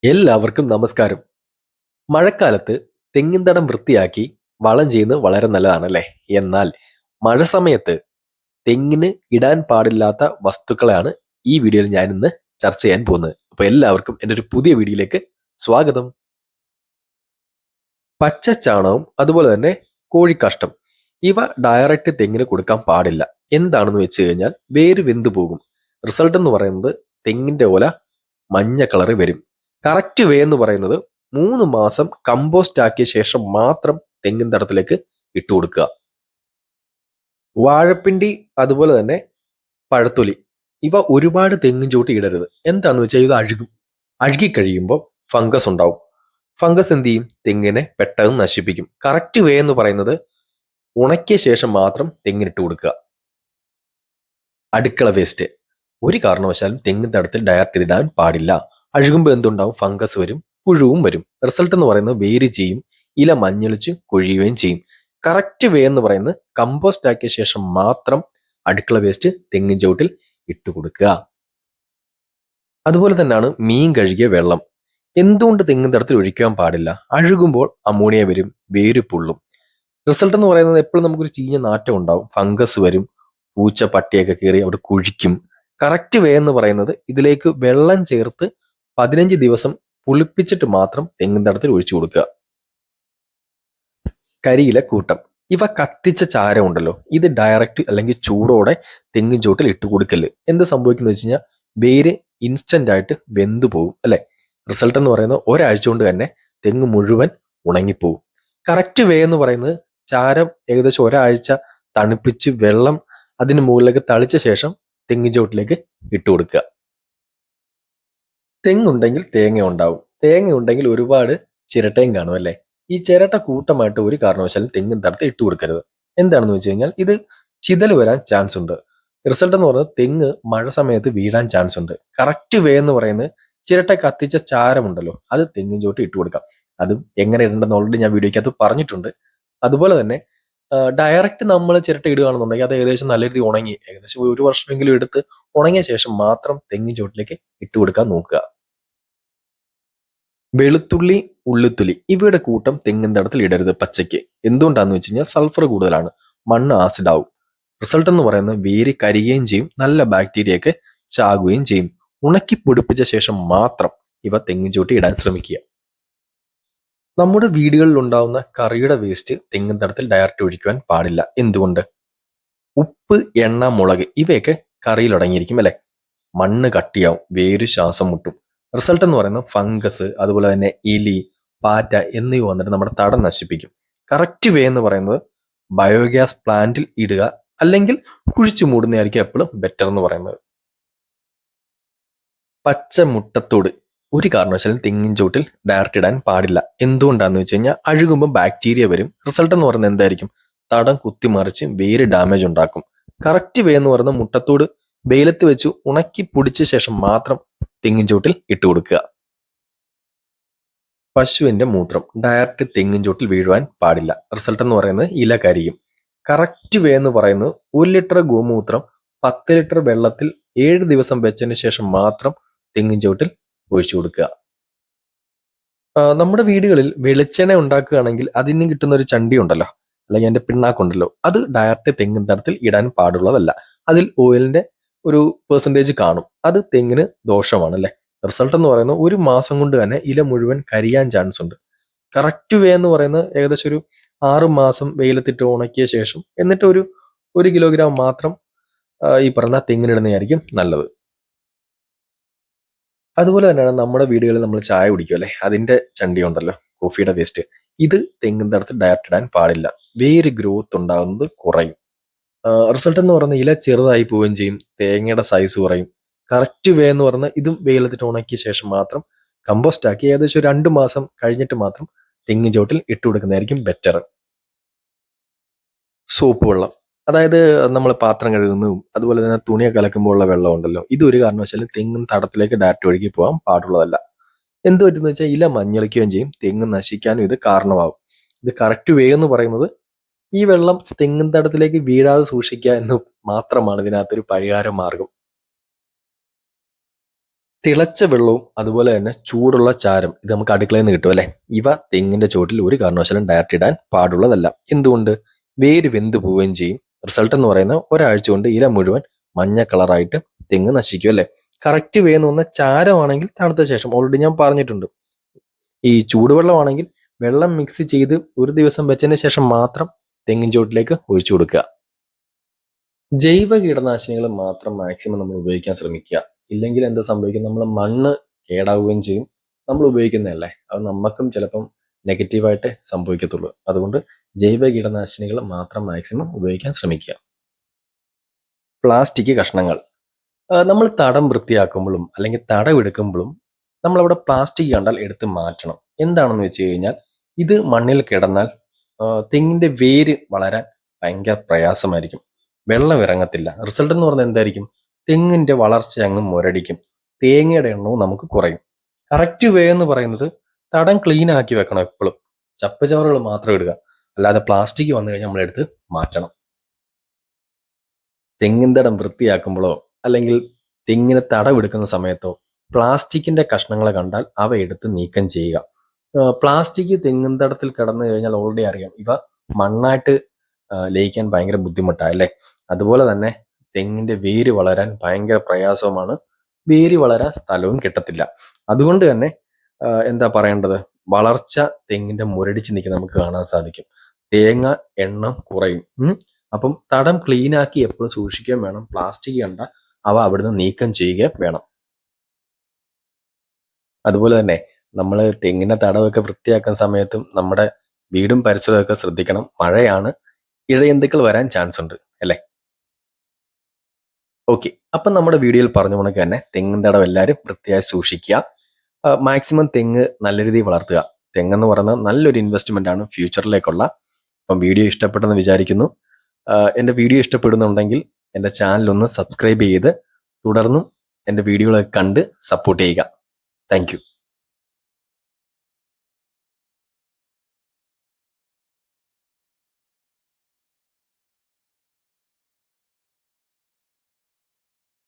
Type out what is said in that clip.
എല്ലാവർക്കും നമസ്കാരം. മഴക്കാലത്ത് തെങ്ങിൻതടം വൃത്തിയാക്കി വളം ചെയ്യുന്നത് വളരെ നല്ലതാണല്ലേ. എന്നാൽ മഴ സമയത്ത് തെങ്ങിന് ഇടാൻ പാടില്ലാത്ത വസ്തുക്കളാണ് ഈ വീഡിയോയിൽ ഞാൻ ഇന്ന് ചർച്ച ചെയ്യാൻ പോകുന്നത്. അപ്പോൾ എല്ലാവർക്കും എൻ്റെ ഒരു പുതിയ വീഡിയോയിലേക്ക് സ്വാഗതം. പച്ച ചാണകം അതുപോലെ തന്നെ കോഴിക്കാഷ്ടം ഇവ ഡയറക്റ്റ് തെങ്ങിന് കൊടുക്കാൻ പാടില്ല. എന്താണെന്ന് വെച്ച് കഴിഞ്ഞാൽ വേര് വെന്തു പോകും. റിസൾട്ട് എന്ന് പറയുന്നത് തെങ്ങിന്റെ ഓല മഞ്ഞ കളറിൽ വരും. കറക്റ്റ് വേ എന്ന് പറയുന്നത് 3 മാസം കമ്പോസ്റ്റ് ആക്കിയ ശേഷം മാത്രം തെങ്ങിൻ തടത്തിലേക്ക് ഇട്ടു കൊടുക്കുക. വാഴപ്പിണ്ടി അതുപോലെ തന്നെ പഴത്തൊലി ഇവ ഒരുപാട് തെങ്ങിൻ ചോട്ടി ഇടരുത്. എന്താന്ന് വെച്ചാൽ ഇത് അഴുകും. അഴുകി കഴിയുമ്പോൾ ഫംഗസ് ഉണ്ടാവും. ഫംഗസ് എന്ത് ചെയ്യും? തെങ്ങിനെ പെട്ടെന്ന് നശിപ്പിക്കും. കറക്റ്റ് വേ എന്ന് പറയുന്നത് ഉണക്കിയ ശേഷം മാത്രം തെങ്ങിനിട്ട് കൊടുക്കുക. അടുക്കള വേസ്റ്റ് ഒരു കാരണവശാലും തെങ്ങിൻ തടത്തിൽ ഡയറക്റ്റ് ഇടാൻ പാടില്ല. അഴുകുമ്പോൾ എന്തുണ്ടാവും? ഫംഗസ് വരും, പുഴുവും വരും. റിസൾട്ട് എന്ന് പറയുന്നത് വേര് ചെയ്യും, ഇല മഞ്ഞളിച്ച് കൊഴിയുകയും ചെയ്യും. കറക്റ്റ് വേ എന്ന് പറയുന്നത് കമ്പോസ്റ്റ് ആക്കിയ ശേഷം മാത്രം അടുക്കള വേസ്റ്റ് തെങ്ങിൻ ചുവട്ടിൽ ഇട്ട് കൊടുക്കുക. അതുപോലെ തന്നെയാണ് മീൻ കഴുകിയ വെള്ളം. എന്തുകൊണ്ട് തെങ്ങിൻ തടത്തിൽ ഒഴിക്കാൻ പാടില്ല? അഴുകുമ്പോൾ അമോണിയ വരും, വേര് പൊള്ളും. റിസൾട്ട് എന്ന് പറയുന്നത് എപ്പോഴും നമുക്കൊരു ചീഞ്ഞ നാറ്റം ഉണ്ടാവും, ഫംഗസ് വരും, പൂച്ച പട്ടിയൊക്കെ കയറി അവിടെ കുഴിക്കും. കറക്റ്റ് വേ എന്ന് പറയുന്നത് ഇതിലേക്ക് വെള്ളം ചേർത്ത് 15 ദിവസം പുളിപ്പിച്ചിട്ട് മാത്രം തെങ്ങിൻ തടത്തിൽ ഒഴിച്ചു കൊടുക്കുക. കരിയില കൂട്ടം ഇവ കത്തിച്ച ചാരം ഉണ്ടല്ലോ, ഇത് ഡയറക്റ്റ് അല്ലെങ്കിൽ ചൂടോടെ തെങ്ങിൻ ചോട്ടിൽ ഇട്ട് കൊടുക്കല്. എന്ത് സംഭവിക്കുന്നത് വെച്ച് കഴിഞ്ഞാൽ വേര് ഇൻസ്റ്റന്റ് ആയിട്ട് വെന്തു പോകും അല്ലെ. റിസൾട്ട് എന്ന് പറയുന്നത് ഒരാഴ്ച കൊണ്ട് തന്നെ തെങ്ങ് മുഴുവൻ ഉണങ്ങിപ്പോകും. കറക്റ്റ് വേ എന്ന് പറയുന്നത് ചാരം ഏകദേശം ഒരാഴ്ച തണുപ്പിച്ച് വെള്ളം അതിന് മുകളിലേക്ക് തളിച്ച ശേഷം തെങ്ങിൻ ചോട്ടിലേക്ക് ഇട്ട് കൊടുക്കുക. തെങ്ങുണ്ടെങ്കിൽ തേങ്ങ ഉണ്ടാവും, തേങ്ങ ഉണ്ടെങ്കിൽ ഒരുപാട് ചിരട്ടയും കാണും അല്ലേ. ഈ ചിരട്ട കൂട്ടമായിട്ട് ഒരു കാരണവശാലും തെങ്ങിൻ തടത്തിൽ ഇട്ട് കൊടുക്കരുത്. എന്താണെന്ന് വെച്ച് കഴിഞ്ഞാൽ ഇത് ചിതൽ വരാൻ ചാൻസ് ഉണ്ട്. റിസൾട്ട് എന്ന് പറയുന്നത് തെങ്ങ് മഴ സമയത്ത് വീഴാൻ ചാൻസ് ഉണ്ട്. കറക്റ്റ് വേ എന്ന് പറയുന്നത് ചിരട്ട കത്തിച്ച ചാരമുണ്ടല്ലോ, അത് തെങ്ങിൻ ചോട്ടി ഇട്ട് കൊടുക്കാം. അതും എങ്ങനെ ഇടേണ്ടെന്ന് ഓൾറെഡി ഞാൻ വീഡിയോയ്ക്കകത്ത് പറഞ്ഞിട്ടുണ്ട്. അതുപോലെ തന്നെ ഡയറക്റ്റ് നമ്മൾ ചിരട്ട ഇടുകയാണെന്നുണ്ടെങ്കിൽ അത് ഏകദേശം നല്ല രീതിയിൽ ഉണങ്ങി ഏകദേശം 1 വർഷമെങ്കിലും എടുത്ത് ഉണങ്ങിയ ശേഷം മാത്രം തെങ്ങിൻ ചോട്ടിലേക്ക് ഇട്ട് കൊടുക്കാൻ നോക്കുക. വെളുത്തുള്ളി, ഉള്ളിത്തൊലി ഇവയുടെ കൂട്ടം തെങ്ങിൻ തടത്തിൽ ഇടരുത് പച്ചയ്ക്ക്. എന്തുകൊണ്ടാന്ന് വെച്ച് കഴിഞ്ഞാൽ സൾഫർ കൂടുതലാണ്, മണ്ണ് ആസിഡ് ആവും. റിസൾട്ട് എന്ന് പറയുന്നത് വേര് കരിയുകയും ചെയ്യും, നല്ല ബാക്ടീരിയ ഒക്കെ ചാകുകയും ചെയ്യും. ഉണക്കി പൊടിപ്പിച്ച ശേഷം മാത്രം ഇവ തെങ്ങിൻ ചോട്ടി ഇടാൻ ശ്രമിക്കുക. നമ്മുടെ വീടുകളിൽ ഉണ്ടാവുന്ന കറിയുടെ വേസ്റ്റ് തെങ്ങിൻ തടത്തിൽ ഡയറക്റ്റ് ഒഴിക്കുവാൻ പാടില്ല. എന്തുകൊണ്ട്? ഉപ്പ്, എണ്ണ, മുളക് ഇവയൊക്കെ കറിയിൽ അടങ്ങിയിരിക്കും അല്ലെ. മണ്ണ് കട്ടിയാവും, വേര് ശ്വാസം മുട്ടും. റിസൾട്ട് എന്ന് പറയുന്നത് ഫംഗസ് അതുപോലെ തന്നെ എലി, പാറ്റ എന്നിവ വന്നിട്ട് നമ്മുടെ തടം നശിപ്പിക്കും. കറക്റ്റ് വേ എന്ന് പറയുന്നത് ബയോഗ്യാസ് പ്ലാന്റിൽ ഇടുക, അല്ലെങ്കിൽ കുഴിച്ചു മൂടുന്നതായിരിക്കും എപ്പോഴും ബെറ്റർ എന്ന് പറയുന്നത്. പച്ച മുട്ടത്തോട് ഒരു കാരണവശാലും തെങ്ങിൻ ചോട്ടിൽ ഡയറക്റ്റ് ഇടാൻ പാടില്ല. എന്തുകൊണ്ടാന്ന് വെച്ച് കഴിഞ്ഞാൽ അഴുകുമ്പോൾ ബാക്ടീരിയ വരും. റിസൾട്ട് എന്ന് പറയുന്നത് എന്തായിരിക്കും? തടം കുത്തിമറിച്ച് വേര് ഡാമേജ് ഉണ്ടാക്കും. കറക്റ്റ് വേ എന്ന് പറയുന്നത് മുട്ടത്തോട് വെയിലത്ത് വെച്ച് ഉണക്കി പൊടിച്ച ശേഷം മാത്രം തെങ്ങിൻ ചോട്ടിൽ ഇട്ട് കൊടുക്കുക. പശുവിന്റെ മൂത്രം ഡയറക്റ്റ് തെങ്ങിൻ ചോട്ടിൽ വീഴുവാൻ പാടില്ല. റിസൾട്ട് എന്ന് പറയുന്നത് ഇല കരിയും. കറക്റ്റ് വേ എന്ന് പറയുന്നത് 1 ലിറ്റർ ഗോമൂത്രം 10 ലിറ്റർ വെള്ളത്തിൽ 7 ദിവസം വെച്ചതിന് ശേഷം മാത്രം തെങ്ങിൻ ചോട്ടിൽ ഒഴിച്ചു കൊടുക്കുക. നമ്മുടെ വീടുകളിൽ വെളിച്ചെണ്ണ ഉണ്ടാക്കുകയാണെങ്കിൽ അതിന് കിട്ടുന്ന ഒരു ചണ്ടി ഉണ്ടല്ലോ, അല്ലെങ്കിൽ അതിന്റെ പിണ്ണാക്കുണ്ടല്ലോ, അത് ഡയറക്റ്റ് തെങ്ങിൻ തടത്തിൽ ഇടാൻ പാടുള്ളതല്ല. അതിൽ ഓയിലിന്റെ ഒരു പെർസെൻറ്റേജ് കാണും, അത് തെങ്ങിന് ദോഷമാണ് അല്ലെ. റിസൾട്ട് എന്ന് പറയുന്നത് 1 മാസം കൊണ്ട് തന്നെ ഇല മുഴുവൻ കരിയാൻ ചാൻസ് ഉണ്ട്. കറക്റ്റ് വേ എന്ന് പറയുന്നത് ഏകദേശം ഒരു 6 മാസം വെയിലത്തിട്ട് ഉണക്കിയ ശേഷം എന്നിട്ട് ഒരു 1 കിലോഗ്രാം മാത്രം ഈ പറഞ്ഞ തെങ്ങിനിടുന്നതായിരിക്കും നല്ലത്. അതുപോലെ തന്നെയാണ് നമ്മുടെ വീടുകളിൽ നമ്മൾ ചായ കുടിക്കും അല്ലെ, അതിന്റെ ചണ്ടി ഉണ്ടല്ലോ, കോഫിയുടെ വേസ്റ്റ്, ഇത് തെങ്ങിൻ തടത്തിൽ ഡയറക്റ്റ് ഇടാൻ പാടില്ല. വേര് ഗ്രോത്ത് ഉണ്ടാകുന്നത് കുറയും. റിസൾട്ട് എന്ന് പറയുന്നത് ഇല ചെറുതായി പോവുകയും ചെയ്യും, തേങ്ങയുടെ സൈസ് കുറയും. കറക്റ്റ് വേ എന്ന് പറഞ്ഞാൽ ഇതും വെയിലത്തിട്ട് ഉണക്കിയ ശേഷം മാത്രം കമ്പോസ്റ്റ് ആക്കി ഏകദേശം 2 മാസം കഴിഞ്ഞിട്ട് മാത്രം തെങ്ങിൻ ചോട്ടിൽ ഇട്ട് കൊടുക്കുന്നതായിരിക്കും ബെറ്റർ. സോപ്പ് വെള്ളം, അതായത് നമ്മൾ പാത്രം കഴുകുന്നതും അതുപോലെ തന്നെ തുണിയൊക്കെ അലക്കുമ്പോൾ ഉള്ള വെള്ളം ഉണ്ടല്ലോ, ഇതൊരു കാരണവശാലും തെങ്ങും തടത്തിലേക്ക് ഡയറക്റ്റ് ഒഴുകി പോകാൻ പാടുള്ളതല്ല. എന്ത് പറ്റുന്ന വെച്ചാൽ ഇല മഞ്ഞളിക്കുകയും ചെയ്യും, തെങ്ങ് നശിക്കാനും ഇത് കാരണമാകും. ഇത് കറക്റ്റ് വേ എന്ന് പറയുന്നത് ഈ വെള്ളം തെങ്ങിൻ തടത്തിലേക്ക് വീഴാതെ സൂക്ഷിക്കുക എന്ന് മാത്രമാണ് ഇതിനകത്തൊരു പരിഹാര മാർഗം. തിളച്ച വെള്ളവും അതുപോലെ തന്നെ ചൂടുള്ള ചാരം ഇത് നമുക്ക് അടുക്കളയിൽ നിന്ന് കിട്ടും അല്ലെ. ഇവ തെങ്ങിന്റെ ചോട്ടിൽ ഒരു കാരണവശാലും ഡയറക്റ്റ് ഇടാൻ പാടുള്ളതല്ല. എന്തുകൊണ്ട്? വേര് വെന്ത് പോവുകയും ചെയ്യും. റിസൾട്ട് എന്ന് പറയുന്ന ഒരാഴ്ച കൊണ്ട് ഇല മുഴുവൻ മഞ്ഞ കളറായിട്ട് തെങ്ങ് നശിക്കും അല്ലെ. കറക്റ്റ് വേന്ന് വന്ന ചാരമാണെങ്കിൽ തണുത്ത ശേഷം ഓൾറെഡി ഞാൻ പറഞ്ഞിട്ടുണ്ട്. ഈ ചൂടുവെള്ളമാണെങ്കിൽ വെള്ളം മിക്സ് ചെയ്ത് ഒരു ദിവസം വെച്ചതിന് ശേഷം മാത്രം തെങ്ങിൻ ചോട്ടിലേക്ക് ഒഴിച്ചു കൊടുക്കുക. ജൈവ കീടനാശിനികൾ മാത്രം മാക്സിമം നമ്മൾ ഉപയോഗിക്കാൻ ശ്രമിക്കുക. ഇല്ലെങ്കിൽ എന്താ സംഭവിക്കും? നമ്മൾ മണ്ണ് കേടാവുകയും ചെയ്യും. നമ്മൾ ഉപയോഗിക്കുന്നതല്ലേ, അത് നമുക്കും ചിലപ്പം നെഗറ്റീവായിട്ട് സംഭവിക്കത്തുള്ളൂ. അതുകൊണ്ട് ജൈവ കീടനാശിനികൾ മാത്രം മാക്സിമം ഉപയോഗിക്കാൻ ശ്രമിക്കുക. പ്ലാസ്റ്റിക് കഷ്ണങ്ങൾ നമ്മൾ തടം വൃത്തിയാക്കുമ്പോഴും അല്ലെങ്കിൽ തടം എടുക്കുമ്പോഴും നമ്മളവിടെ പ്ലാസ്റ്റിക് കണ്ടാൽ എടുത്ത് മാറ്റണം. എന്താണെന്ന് വെച്ച് കഴിഞ്ഞാൽ ഇത് മണ്ണിൽ കിടന്നാൽ തെങ്ങിന്റെ വേര് വളരാൻ ഭയങ്കര പ്രയാസമായിരിക്കും. വെള്ളം ഇറങ്ങത്തില്ല. റിസൾട്ട് എന്ന് പറഞ്ഞാൽ എന്തായിരിക്കും? തെങ്ങിന്റെ വളർച്ച അങ്ങ് മുരടിക്കും. തേങ്ങയുടെ എണ്ണവും നമുക്ക് കുറയും. കറക്റ്റ് വേ എന്ന് പറയുന്നത് തടം ക്ലീൻ ആക്കി വെക്കണം എപ്പോഴും. ചപ്പുചവറുകൾ മാത്രം ഇടുക, അല്ലാതെ പ്ലാസ്റ്റിക് വന്നു കഴിഞ്ഞാൽ നമ്മളെടുത്ത് മാറ്റണം. തെങ്ങിൻ തടം വൃത്തിയാക്കുമ്പോഴോ അല്ലെങ്കിൽ തെങ്ങിന് തടവെടുക്കുന്ന സമയത്തോ പ്ലാസ്റ്റിക്കിന്റെ കഷ്ണങ്ങളെ കണ്ടാൽ അവ എടുത്ത് നീക്കം ചെയ്യുക. പ്ലാസ്റ്റിക് തെങ്ങിൻ തടത്തിൽ കിടന്നു കഴിഞ്ഞാൽ ഓൾറെഡി അറിയാം, ഇവ മണ്ണായിട്ട് ലയിക്കാൻ ഭയങ്കര ബുദ്ധിമുട്ടാണ് അല്ലേ. അതുപോലെ തന്നെ തെങ്ങിന്റെ വേര് വളരാൻ ഭയങ്കര പ്രയാസവുമാണ്. വേര് വളരാൻ സ്ഥലവും കിട്ടത്തില്ല. അതുകൊണ്ട് തന്നെ എന്താ പറയേണ്ടത്, വളർച്ച തെങ്ങിന്റെ മുരടിച്ച് നിൽക്കുന്ന നമുക്ക് കാണാൻ സാധിക്കും. തേങ്ങ എണ്ണം കുറയും. അപ്പം തടം ക്ലീൻ ആക്കി എപ്പോഴും സൂക്ഷിക്കുകയും വേണം. പ്ലാസ്റ്റിക് കണ്ട അവ അവിടുന്ന് നീക്കം ചെയ്യുകയും വേണം. അതുപോലെ തന്നെ നമ്മൾ തെങ്ങിന്റെ തടമൊക്കെ വൃത്തിയാക്കുന്ന സമയത്തും നമ്മുടെ വീടും പരിസരവും ഒക്കെ ശ്രദ്ധിക്കണം. മഴയാണ്, ഇഴജന്തുക്കൾ വരാൻ ചാൻസ് ഉണ്ട് അല്ലേ. ഓക്കെ, അപ്പം നമ്മുടെ വീഡിയോയിൽ പറഞ്ഞ കണക്ക് തന്നെ തെങ്ങിൻ തടം എല്ലാവരും വൃത്തിയായി സൂക്ഷിക്കുക. മാക്സിമം തെങ്ങ് നല്ല രീതിയിൽ വളർത്തുക. തെങ്ങെന്ന് പറയുന്നത് നല്ലൊരു ഇൻവെസ്റ്റ്മെന്റ് ആണ് ഫ്യൂച്ചറിലേക്കുള്ള. അപ്പം വീഡിയോ ഇഷ്ടപ്പെട്ടെന്ന് വിചാരിക്കുന്നു. എൻ്റെ വീഡിയോ ഇഷ്ടപ്പെടുന്നുണ്ടെങ്കിൽ എൻ്റെ ചാനൽ ഒന്ന് സബ്സ്ക്രൈബ് ചെയ്ത് തുടർന്നും എൻ്റെ വീഡിയോകളൊക്കെ കണ്ട് സപ്പോർട്ട് ചെയ്യുക. Thank you.